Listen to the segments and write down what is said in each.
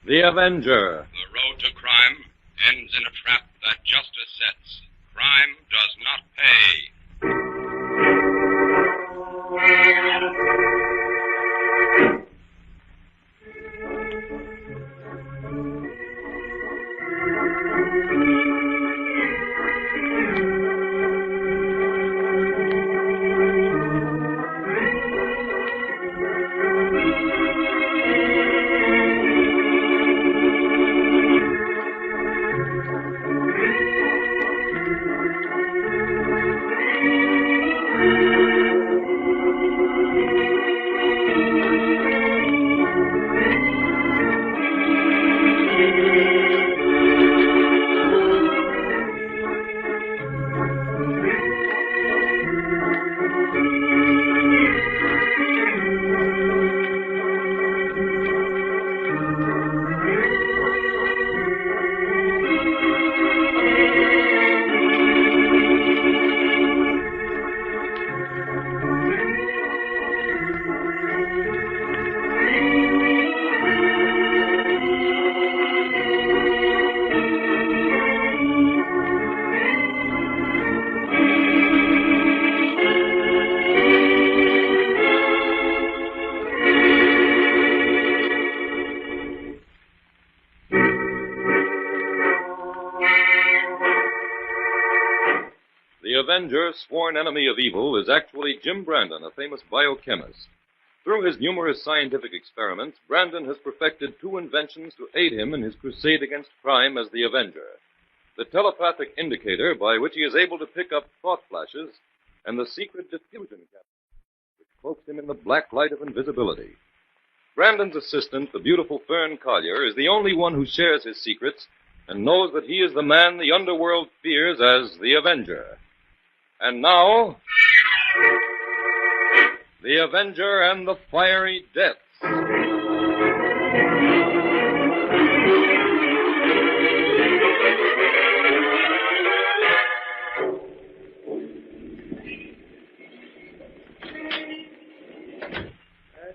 The Avenger. The road to crime ends in a trap that justice sets. Crime does not pay. The Avenger, sworn enemy of evil, is actually Jim Brandon, a famous biochemist. Through his numerous scientific experiments, Brandon has perfected two inventions to aid him in his crusade against crime as the Avenger: the telepathic indicator, by which he is able to pick up thought flashes, and the secret diffusion capsule, which cloaks him in the black light of invisibility. Brandon's assistant, the beautiful Fern Collier, is the only one who shares his secrets and knows that he is the man the underworld fears as the Avenger. And now, the Avenger and the Fiery Deaths.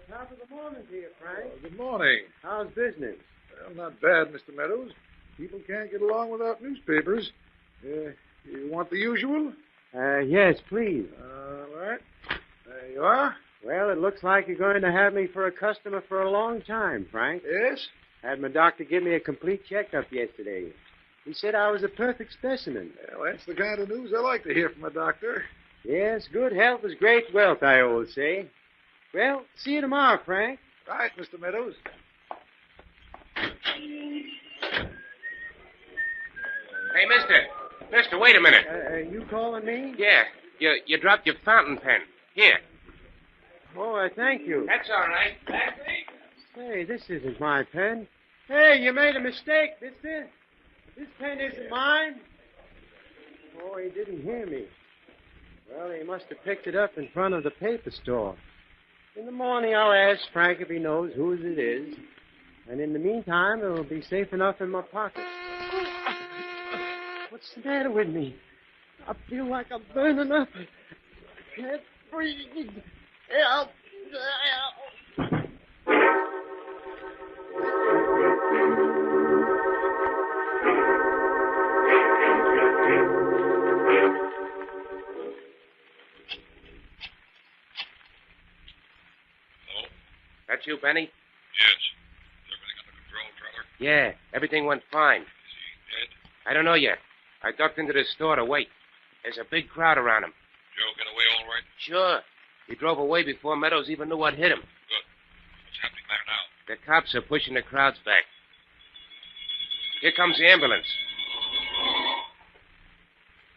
Top of the morning to you, Frank. Good morning. How's business? Well, not bad, Mr. Meadows. People can't get along without newspapers. You want the usual? Yes, please. All right. There you are. Well, it looks like you're going to have me for a customer for a long time, Frank. Yes? Had my doctor give me a complete checkup yesterday. He said I was a perfect specimen. Well, that's the kind of news I like to hear from a doctor. Yes, good health is great wealth, I always say. Well, see you tomorrow, Frank. Right, Mr. Meadows. Hey, Mister, wait a minute. You calling me? Yeah, you dropped your fountain pen. Here. Oh, thank you. That's all right. Back me. Say, this isn't my pen. Hey, you made a mistake. This pen isn't mine. Oh, he didn't hear me. Well, he must have picked it up in front of the paper store. In the morning, I'll ask Frank if he knows whose it is. And in the meantime, it'll be safe enough in my pocket. What's the matter with me? I feel like I'm burning up. I can't breathe. Help! That you, Benny? Yes. Is everything under control, Trevor? Yeah, everything went fine. Is he dead? I don't know yet. I ducked into the store to wait. There's a big crowd around him. Joe get away all right? Sure. He drove away before Meadows even knew what hit him. Good. What's happening there now? The cops are pushing the crowds back. Here comes the ambulance.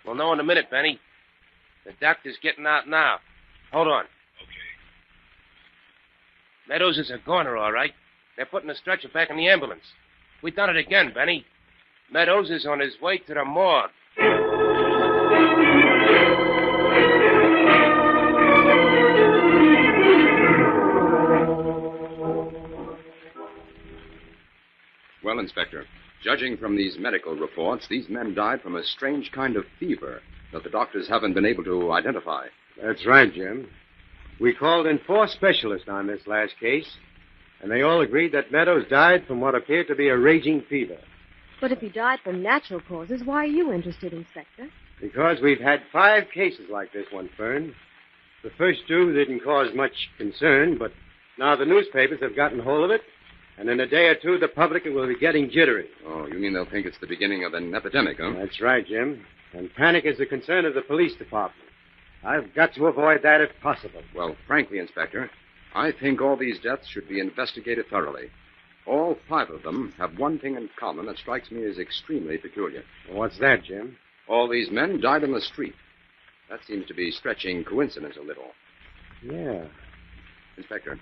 We'll know in a minute, Benny. The doctor's getting out now. Hold on. Okay. Meadows is a goner, all right. They're putting the stretcher back in the ambulance. We done it again, Benny. Meadows is on his way to the morgue. Well, Inspector, judging from these medical reports, these men died from a strange kind of fever that the doctors haven't been able to identify. That's right, Jim. We called in 4 specialists on this last case. And they all agreed that Meadows died from what appeared to be a raging fever. But if he died from natural causes, why are you interested, Inspector? Because we've had 5 cases like this one, Fern. The first 2 didn't cause much concern, but now the newspapers have gotten hold of it, and in a day or 2 the public will be getting jittery. Oh, you mean they'll think it's the beginning of an epidemic, huh? That's right, Jim. And panic is the concern of the police department. I've got to avoid that if possible. Well, frankly, Inspector, I think all these deaths should be investigated thoroughly. All 5 of them have one thing in common that strikes me as extremely peculiar. What's that, Jim? All these men died on the street. That seems to be stretching coincidence a little. Yeah. Inspector,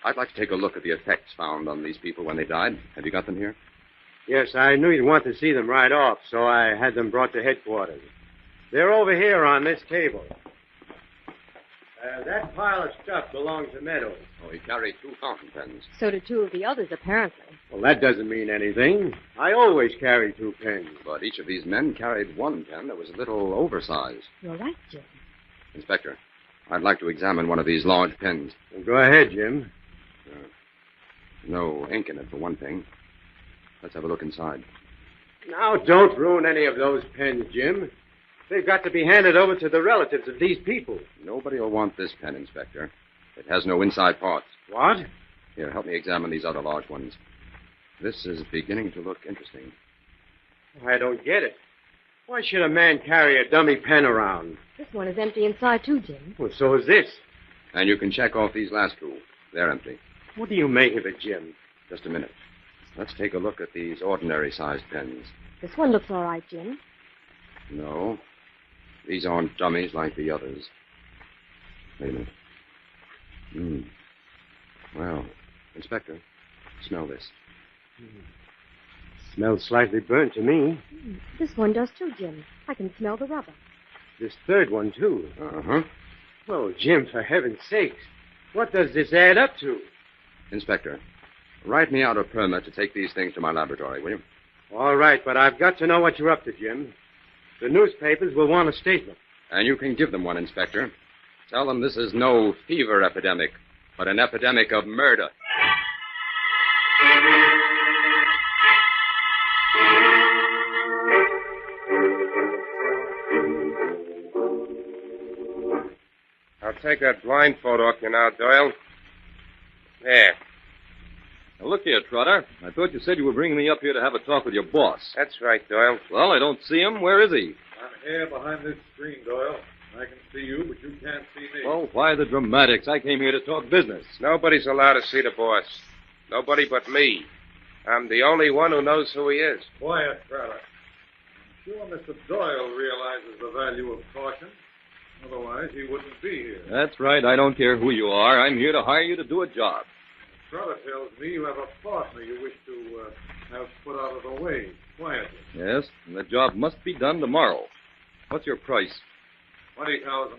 I'd like to take a look at the effects found on these people when they died. Have you got them here? Yes, I knew you'd want to see them right off, so I had them brought to headquarters. They're over here on this table. That pile of stuff belongs to Meadows. Oh, he carried 2 fountain pens. So do 2 of the others, apparently. Well, that doesn't mean anything. I always carry 2 pens. But each of these men carried 1 pen that was a little oversized. You're right, Jim. Inspector, I'd like to examine one of these large pens. Well, go ahead, Jim. No ink in it, for one thing. Let's have a look inside. Now, don't ruin any of those pens, Jim. They've got to be handed over to the relatives of these people. Nobody will want this pen, Inspector. It has no inside parts. What? Here, help me examine these other large ones. This is beginning to look interesting. I don't get it. Why should a man carry a dummy pen around? This one is empty inside, too, Jim. Well, so is this. And you can check off these last 2. They're empty. What do you make of it, Jim? Just a minute. Let's take a look at these ordinary-sized pens. This one looks all right, Jim. No. These aren't dummies like the others. Wait a minute. Well, Inspector, smell this. Smells slightly burnt to me. This one does, too, Jim. I can smell the rubber. This third one, too. Uh-huh. Well, Jim, for heaven's sakes, what does this add up to? Inspector, write me out a permit to take these things to my laboratory, will you? All right, but I've got to know what you're up to, Jim. The newspapers will want a statement. And you can give them one, Inspector. Tell them this is no fever epidemic, but an epidemic of murder. I'll take that blindfold off you now, Doyle. There. Now, look here, Trotter. I thought you said you were bringing me up here to have a talk with your boss. That's right, Doyle. Well, I don't see him. Where is he? I'm here behind this screen, Doyle. I can see you, but you can't see me. Well, why the dramatics? I came here to talk business. Nobody's allowed to see the boss. Nobody but me. I'm the only one who knows who he is. Quiet, Trotter. I'm sure Mr. Doyle realizes the value of caution. Otherwise, he wouldn't be here. That's right. I don't care who you are. I'm here to hire you to do a job. Trotter tells me you have a partner you wish to have put out of the way quietly. Yes, and the job must be done tomorrow. What's your price? $20,000.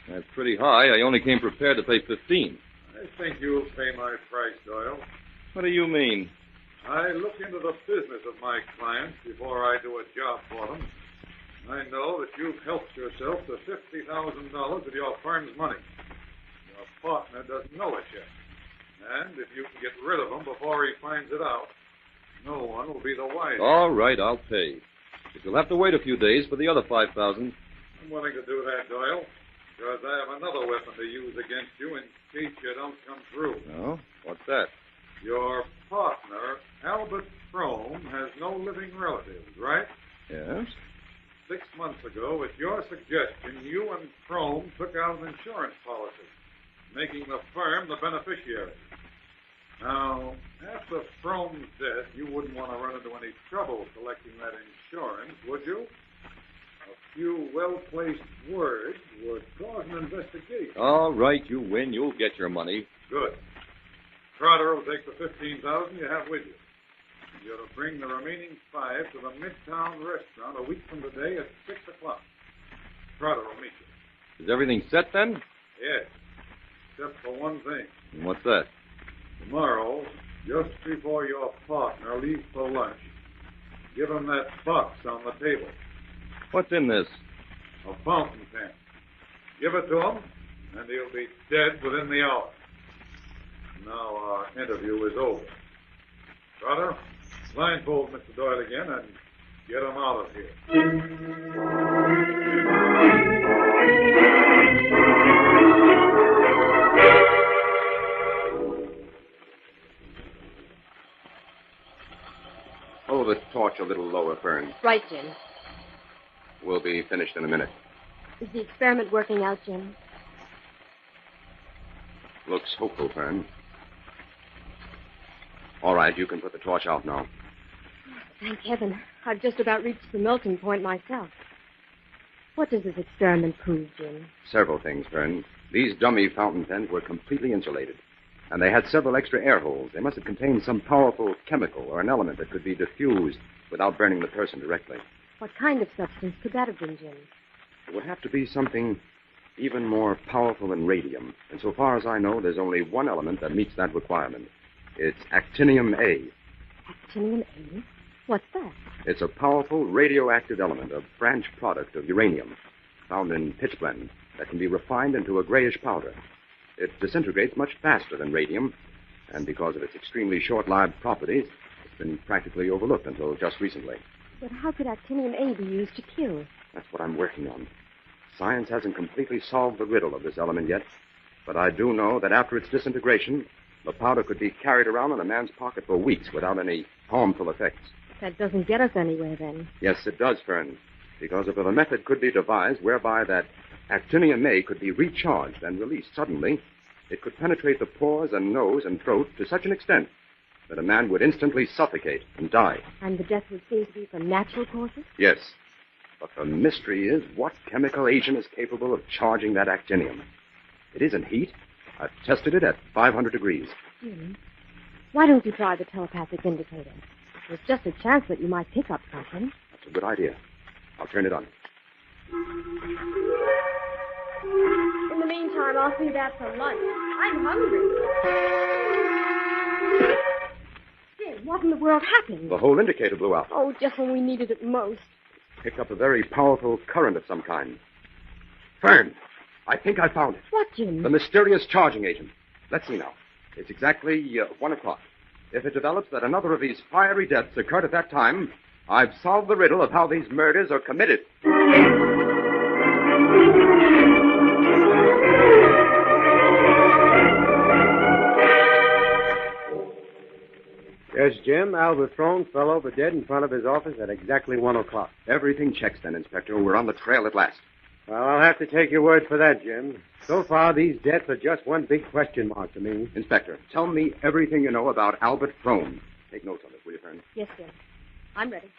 That's pretty high. I only came prepared to pay $15,000. I think you'll pay my price, Doyle. What do you mean? I look into the business of my clients before I do a job for them. I know that you've helped yourself to $50,000 of your firm's money. Your partner doesn't know it yet. And if you can get rid of him before he finds it out, no one will be the wiser. All right, I'll pay. But you'll have to wait a few days for the other $5,000. I'm willing to do that, Doyle, because I have another weapon to use against you in case you don't come through. Oh? What's that? Your partner, Albert Frome, has no living relatives, right? Yes? 6 months ago, at your suggestion, you and Frome took out an insurance policy, making the firm the beneficiary. Now, after Frome's death, you wouldn't want to run into any trouble collecting that insurance, would you? A few well-placed words would cause an investigation. All right, you win. You'll get your money. Good. Trotter will take the $15,000 you have with you. You're to bring the remaining $5,000 to the Midtown restaurant a week from today at 6 o'clock. Trotter will meet you. Is everything set then? Yes, except for one thing. And what's that? Tomorrow, just before your partner leaves for lunch, give him that box on the table. What's in this? A fountain pen. Give it to him, and he'll be dead within the hour. Now our interview is over. Brother, blindfold Mr. Doyle again and get him out of here. Hold the torch a little lower, Fern. Right, Jim. We'll be finished in a minute. Is the experiment working out, Jim? Looks hopeful, Fern. All right, you can put the torch out now. Thank heaven. I've just about reached the melting point myself. What does this experiment prove, Jim? Several things, Fern. These dummy fountain pens were completely insulated, and they had several extra air holes. They must have contained some powerful chemical or an element that could be diffused without burning the person directly. What kind of substance could that have been, Jim? It would have to be something even more powerful than radium. And so far as I know, there's only one element that meets that requirement. It's actinium A. Actinium A? What's that? It's a powerful radioactive element, a branch product of uranium, found in pitchblende, that can be refined into a grayish powder. It disintegrates much faster than radium, and because of its extremely short-lived properties, it's been practically overlooked until just recently. But how could actinium A be used to kill? That's what I'm working on. Science hasn't completely solved the riddle of this element yet, but I do know that after its disintegration, the powder could be carried around in a man's pocket for weeks without any harmful effects. That doesn't get us anywhere, then. Yes, it does, Fern, because if a method could be devised whereby that actinium A could be recharged and released suddenly, it could penetrate the pores and nose and throat to such an extent that a man would instantly suffocate and die. And the death would seem to be from natural causes? Yes, but the mystery is what chemical agent is capable of charging that actinium. It isn't heat. I've tested it at 500 degrees. Jim, why don't you try the telepathic indicator? There's just a chance that you might pick up something. That's a good idea. I'll turn it on. In the meantime, I'll see that for lunch. I'm hungry. Jim, what in the world happened? The whole indicator blew out. Oh, just when we needed it most. Picked up a very powerful current of some kind. Fern, I think I found it. What, Jim? The mysterious charging agent. Let's see now. It's exactly 1 o'clock. If it develops that another of these fiery deaths occurred at that time, I've solved the riddle of how these murders are committed. Yes, Jim. Albert Frome fell over dead in front of his office at exactly 1 o'clock. Everything checks then, Inspector. We're on the trail at last. Well, I'll have to take your word for that, Jim. So far, these deaths are just one big question mark to me. Inspector, tell me everything you know about Albert Frome. Take notes on this, will you, Fern? Yes, Jim. I'm ready.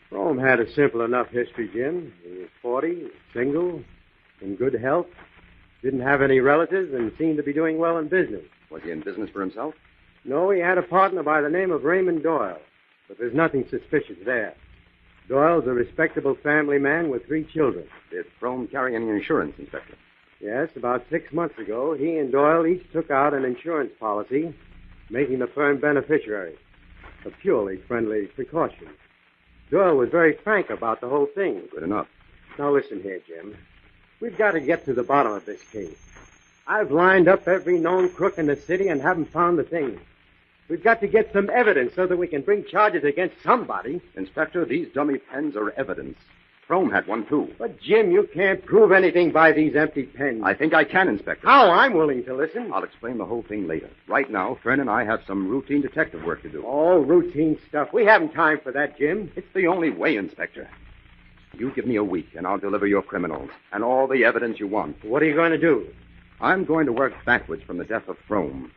Frome had a simple enough history, Jim. He was 40, single, in good health, didn't have any relatives, and seemed to be doing well in business. Was he in business for himself? No, he had a partner by the name of Raymond Doyle, but there's nothing suspicious there. Doyle's a respectable family man with 3 children. Did Frome carry any insurance, Inspector? Yes, about 6 months ago, he and Doyle each took out an insurance policy, making the firm beneficiaries. A purely friendly precaution. Doyle was very frank about the whole thing. Good enough. Now listen here, Jim. We've got to get to the bottom of this case. I've lined up every known crook in the city and haven't found the thing. We've got to get some evidence so that we can bring charges against somebody. Inspector, these dummy pens are evidence. Frome had one, too. But, Jim, you can't prove anything by these empty pens. I think I can, Inspector. How? I'm willing to listen. I'll explain the whole thing later. Right now, Fern and I have some routine detective work to do. Oh, routine stuff. We haven't time for that, Jim. It's the only way, Inspector. You give me a week, and I'll deliver your criminals and all the evidence you want. What are you going to do? I'm going to work backwards from the death of Frome.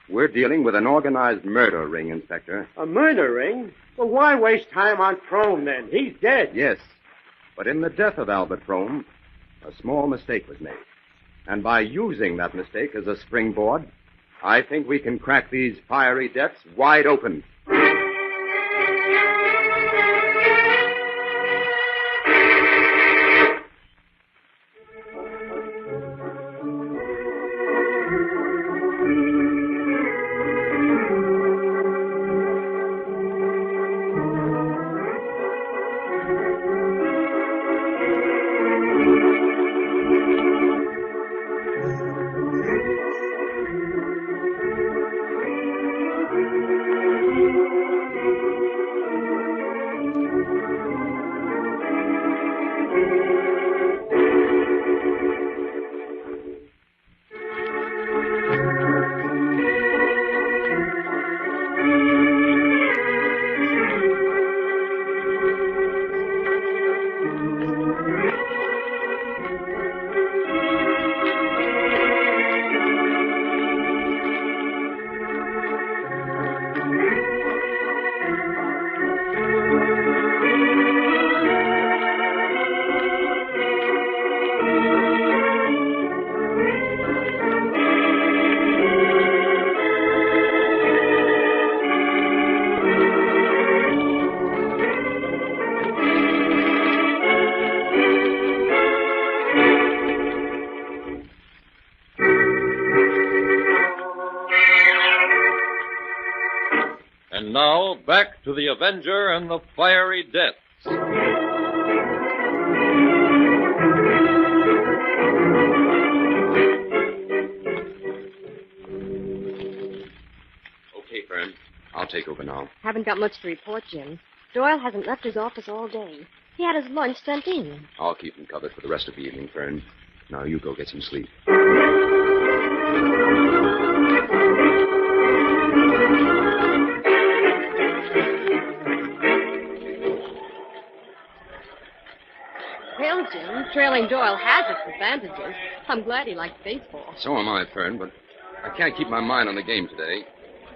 We're dealing with an organized murder ring, Inspector. A murder ring? Well, why waste time on Frome, then? He's dead. Yes, but in the death of Albert Frome, a small mistake was made. And by using that mistake as a springboard, I think we can crack these fiery deaths wide open. back to the Avenger and the Fiery Death. Okay, Fern. I'll take over now. Haven't got much to report, Jim. Doyle hasn't left his office all day. He had his lunch sent in. I'll keep him covered for the rest of the evening, Fern. Now you go get some sleep. Well, Jim, trailing Doyle has its advantages. I'm glad he likes baseball. So am I, Fern, but I can't keep my mind on the game today.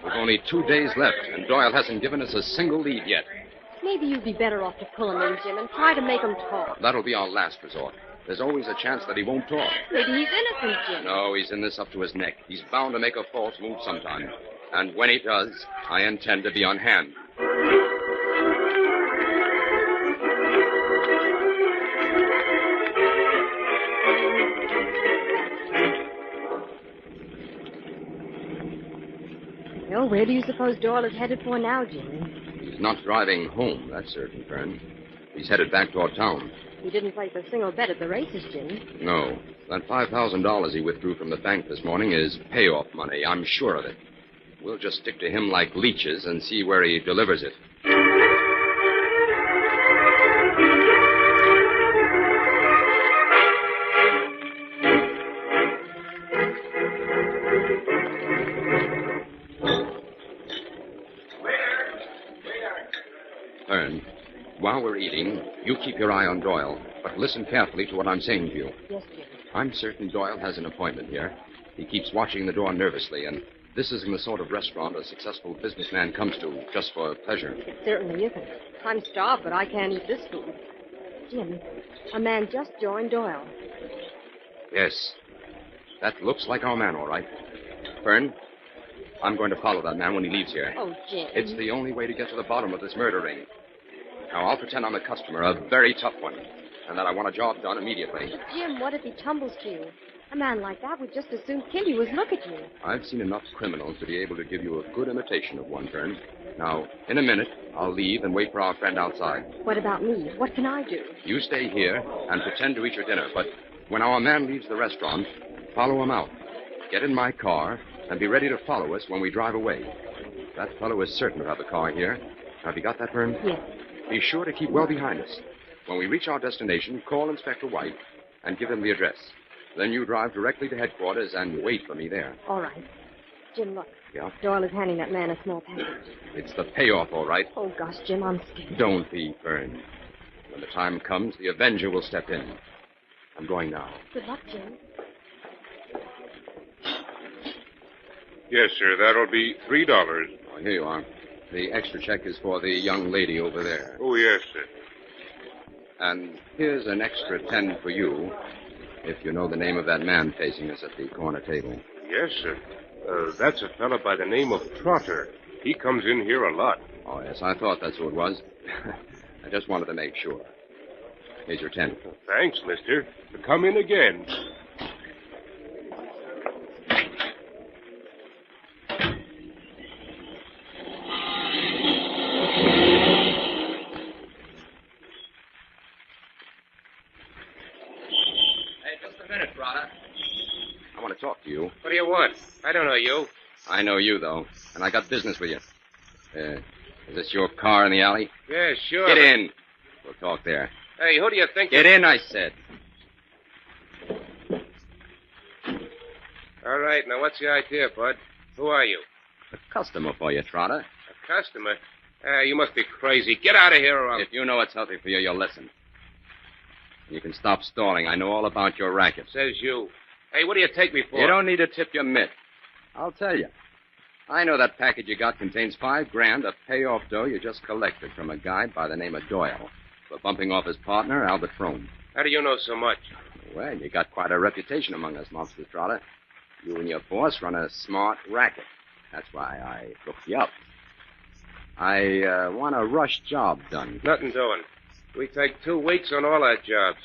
We've only 2 days left, and Doyle hasn't given us a single lead yet. Maybe you'd be better off to pull him in, Jim, and try to make him talk. That'll be our last resort. There's always a chance that he won't talk. Maybe he's innocent, Jim. No, he's in this up to his neck. He's bound to make a false move sometime. And when he does, I intend to be on hand. Well, where do you suppose Doyle is headed for now, Jim? He's not driving home, that's certain, Fern. He's headed back toward town. He didn't place a single bet at the races, Jim. No. That $5,000 he withdrew from the bank this morning is payoff money. I'm sure of it. We'll just stick to him like leeches and see where he delivers it. Fern, while we're eating, you keep your eye on Doyle, but listen carefully to what I'm saying to you. Yes, Jim. I'm certain Doyle has an appointment here. He keeps watching the door nervously, and this isn't the sort of restaurant a successful businessman comes to just for pleasure. It certainly isn't. I'm starved, but I can't eat this food. Jim, a man just joined Doyle. Yes. That looks like our man, all right. Fern, I'm going to follow that man when he leaves here. Oh, Jim. It's the only way to get to the bottom of this murder ring. Now, I'll pretend I'm a customer, a very tough one, and that I want a job done immediately. But, Jim, what if he tumbles to you? A man like that would just as soon kill you as look at you. I've seen enough criminals to be able to give you a good imitation of one, Fern. Now, in a minute, I'll leave and wait for our friend outside. What about me? What can I do? You stay here and pretend to eat your dinner, but when our man leaves the restaurant, follow him out. Get in my car and be ready to follow us when we drive away. That fellow is certain to have a car here. Have you got that, Fern? Yes. Be sure to keep well behind us. When we reach our destination, call Inspector White and give him the address. Then you drive directly to headquarters and wait for me there. All right. Jim, look. Yeah? Doyle is handing that man a small package. It's the payoff, all right. Oh, gosh, Jim, I'm scared. Don't be, Fern. When the time comes, the Avenger will step in. I'm going now. Good luck, Jim. Yes, sir. That'll be $3. Oh, here you are. The extra check is for the young lady over there. Oh, yes, sir. And here's an extra 10 for you, if you know the name of that man facing us at the corner table. Yes, sir. That's a fellow by the name of Trotter. He comes in here a lot. Oh, yes, I thought that's who it was. I just wanted to make sure. Here's your 10. Thanks, mister. Come in again. I want to talk to you. What do you want? I don't know you. I know you, though, and I got business with you. Is this your car in the alley? Yeah, sure. Get in. We'll talk there. Hey, who do you think... Get in, I said. All right, now what's the idea, bud? Who are you? A customer for you, Trotter. A customer? You must be crazy. Get out of here or I'll... If you know what's healthy for you, you'll listen. You can stop stalling. I know all about your racket. Says you. Hey, what do you take me for? You don't need to tip your mitt. I'll tell you. I know that package you got contains $5,000 of payoff dough you just collected from a guy by the name of Doyle for bumping off his partner, Albert Frome. How do you know so much? Well, you got quite a reputation among us mobsters, Trotter. You and your boss run a smart racket. That's why I looked you up. I want a rush job done. Nothing doing. We take 2 weeks on all our jobs.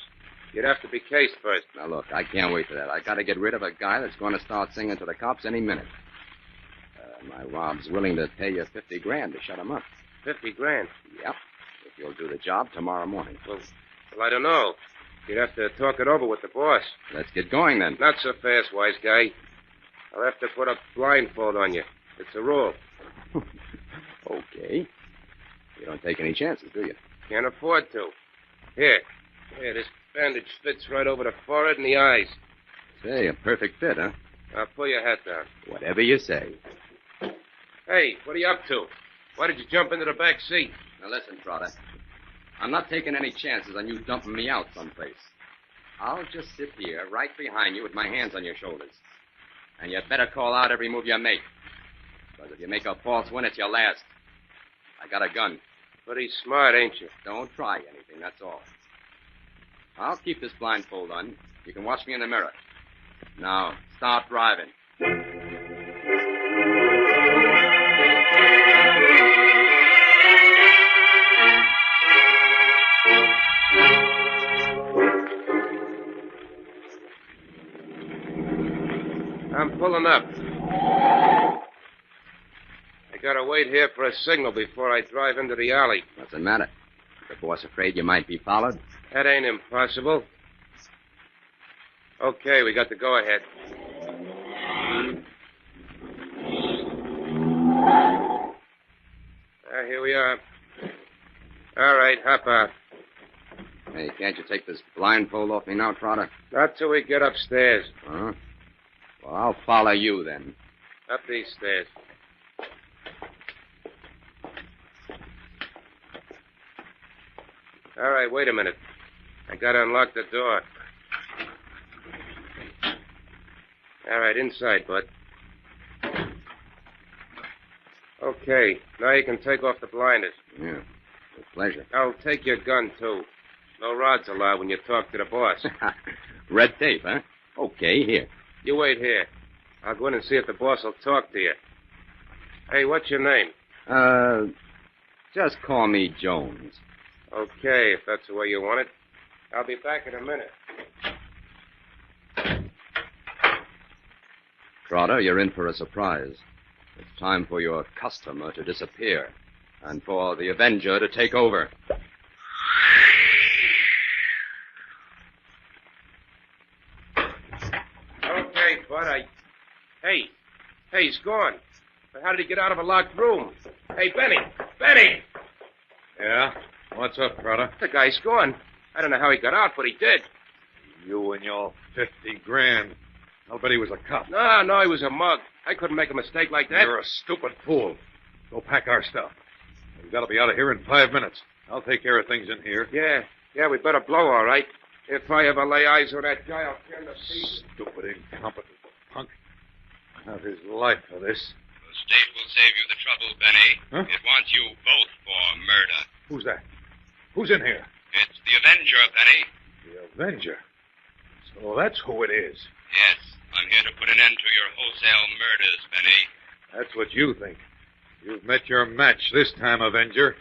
You'd have to be cased first. Now, look, I can't wait for that. I got to get rid of a guy that's going to start singing to the cops any minute. My Rob's willing to pay you $50,000 to shut him up. 50 grand. Yep. If you'll do the job tomorrow morning. Well, I don't know. You'd have to talk it over with the boss. Let's get going then. Not so fast, wise guy. I'll have to put a blindfold on you. It's a rule. Okay. You don't take any chances, do you? Can't afford to. Here, this bandage fits right over the forehead and the eyes. Say, a perfect fit, huh? Now, pull your hat down. Whatever you say. Hey, what are you up to? Why did you jump into the back seat? Now listen, Trotter. I'm not taking any chances on you dumping me out someplace. I'll just sit here right behind you with my hands on your shoulders. And you'd better call out every move you make. Because if you make a false one, it's your last. I got a gun. Pretty smart, ain't you? Don't try anything, that's all. I'll keep this blindfold on. You can watch me in the mirror. Now, start driving. I'm pulling up. I gotta wait here for a signal before I drive into the alley. What's the matter? Is the boss afraid you might be followed? That ain't impossible. Okay, we got the go-ahead. Here we are. All right, hop out. Hey, can't you take this blindfold off me now, Trotter? Not till we get upstairs. Huh? Well, I'll follow you then. Up these stairs. All right, wait a minute. I gotta unlock the door. All right, inside, bud. Okay, now you can take off the blinders. Yeah, with pleasure. I'll take your gun, too. No rods allowed when you talk to the boss. Red tape, huh? Okay, here. You wait here. I'll go in and see if the boss will talk to you. Hey, what's your name? Just call me Jones. Okay, if that's the way you want it. I'll be back in a minute. Trotter, you're in for a surprise. It's time for your customer to disappear and for the Avenger to take over. Okay, bud, Hey, he's gone. But how did he get out of a locked room? Hey, Benny! Benny! Yeah? What's up, Trotter? The guy's gone. I don't know how he got out, but he did. You and your 50 grand. I'll bet he was a cop. No, he was a mug. I couldn't make a mistake like that. You're a stupid fool. Go pack our stuff. We've got to be out of here in 5 minutes. I'll take care of things in here. Yeah, we better blow, all right. If I ever lay eyes on that guy, I'll turn the seat. Stupid, incompetent punk. I'll have his life for this. The state will save you the trouble, Benny. Huh? It wants you both for murder. Who's that? Who's in here? It's the Avenger, Benny. The Avenger. So that's who it is. Yes, I'm here to put an end to your wholesale murders, Benny. That's what you think. You've met your match this time, Avenger.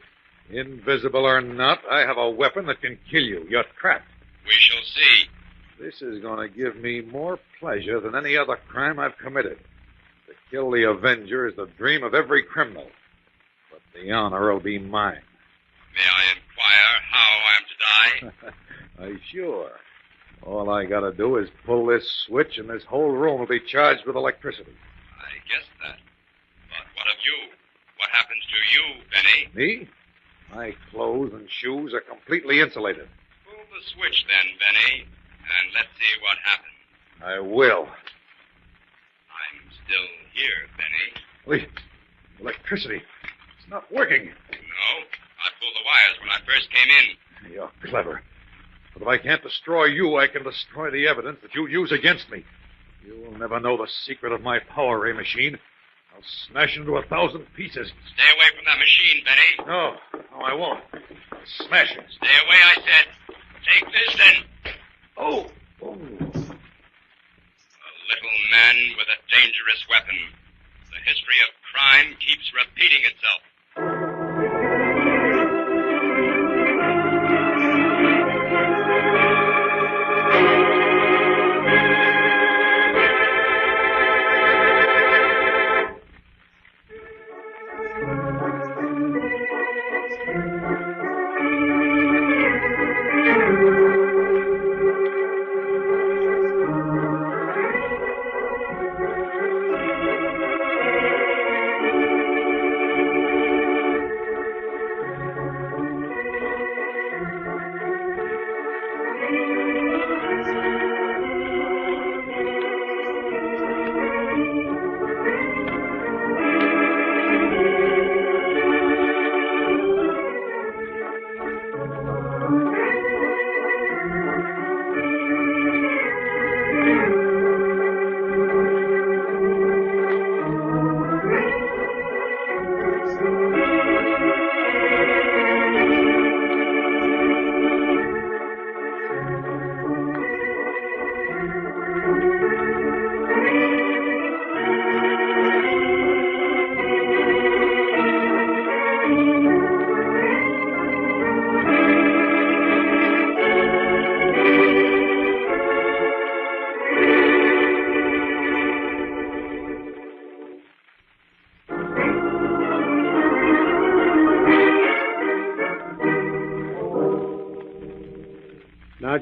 Invisible or not, I have a weapon that can kill you. You're trapped. We shall see. This is going to give me more pleasure than any other crime I've committed. To kill the Avenger is the dream of every criminal. But the honor will be mine. May I inquire how I am to die? Sure. All I got to do is pull this switch, and this whole room will be charged with electricity. I guessed that. But what of you? What happens to you, Benny? Me? My clothes and shoes are completely insulated. Pull the switch then, Benny, and let's see what happens. I will. I'm still here, Benny. Wait. Electricity. It's not working. No, I pulled the wires when I first came in. You're clever. But if I can't destroy you, I can destroy the evidence that you use against me. You'll never know the secret of my power ray machine. I'll smash it into 1,000 pieces. Stay away from that machine, Benny. No, I won't. I'll smash it. Stay away, I said. Take this, then. Oh. A little man with a dangerous weapon. The history of crime keeps repeating itself.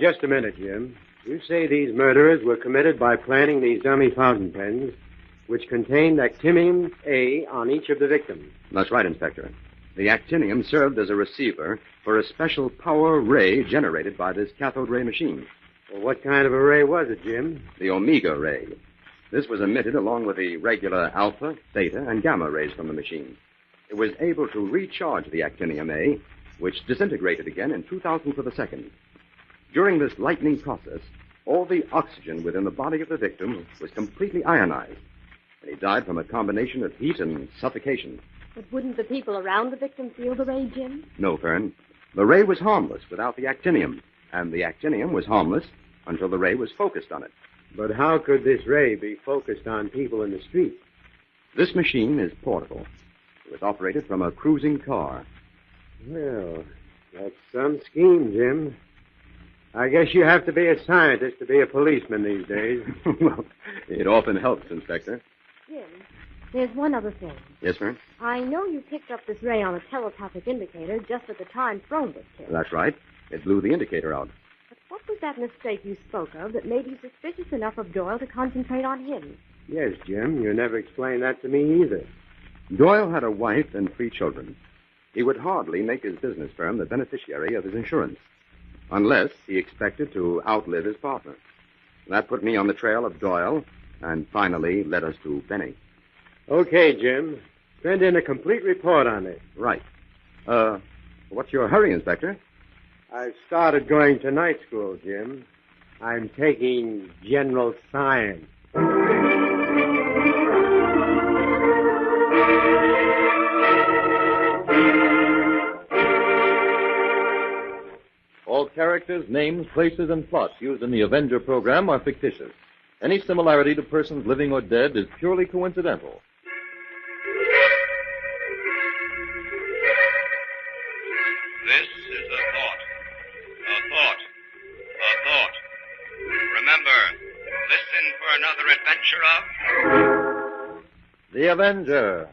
just a minute, Jim. You say these murderers were committed by planting these dummy fountain pens, which contained actinium A on each of the victims. That's right, Inspector. The actinium served as a receiver for a special power ray generated by this cathode ray machine. Well, what kind of a ray was it, Jim? The omega ray. This was emitted along with the regular alpha, theta, and gamma rays from the machine. It was able to recharge the actinium A, which disintegrated again in 2,000th of a second. During this lightning process, all the oxygen within the body of the victim was completely ionized, and he died from a combination of heat and suffocation. But wouldn't the people around the victim feel the ray, Jim? No, Fern. The ray was harmless without the actinium, and the actinium was harmless until the ray was focused on it. But how could this ray be focused on people in the street? This machine is portable. It was operated from a cruising car. Well, that's some scheme, Jim. I guess you have to be a scientist to be a policeman these days. Well, it often helps, Inspector. Jim, there's one other thing. Yes, Fern? I know you picked up this ray on a telepathic indicator just at the time Frome was killed. That's right. It blew the indicator out. But what was that mistake you spoke of that made you suspicious enough of Doyle to concentrate on him? Yes, Jim. You never explained that to me either. Doyle had a wife and 3 children. He would hardly make his business firm the beneficiary of his insurance, unless he expected to outlive his partner. That put me on the trail of Doyle, and finally led us to Benny. Okay, Jim. Send in a complete report on it. Right. What's your hurry, Inspector? I've started going to night school, Jim. I'm taking general science. All characters, names, places, and plots used in the Avenger program are fictitious. Any similarity to persons living or dead is purely coincidental. This is a thought. A thought. A thought. Remember, listen for another adventure of... The Avenger.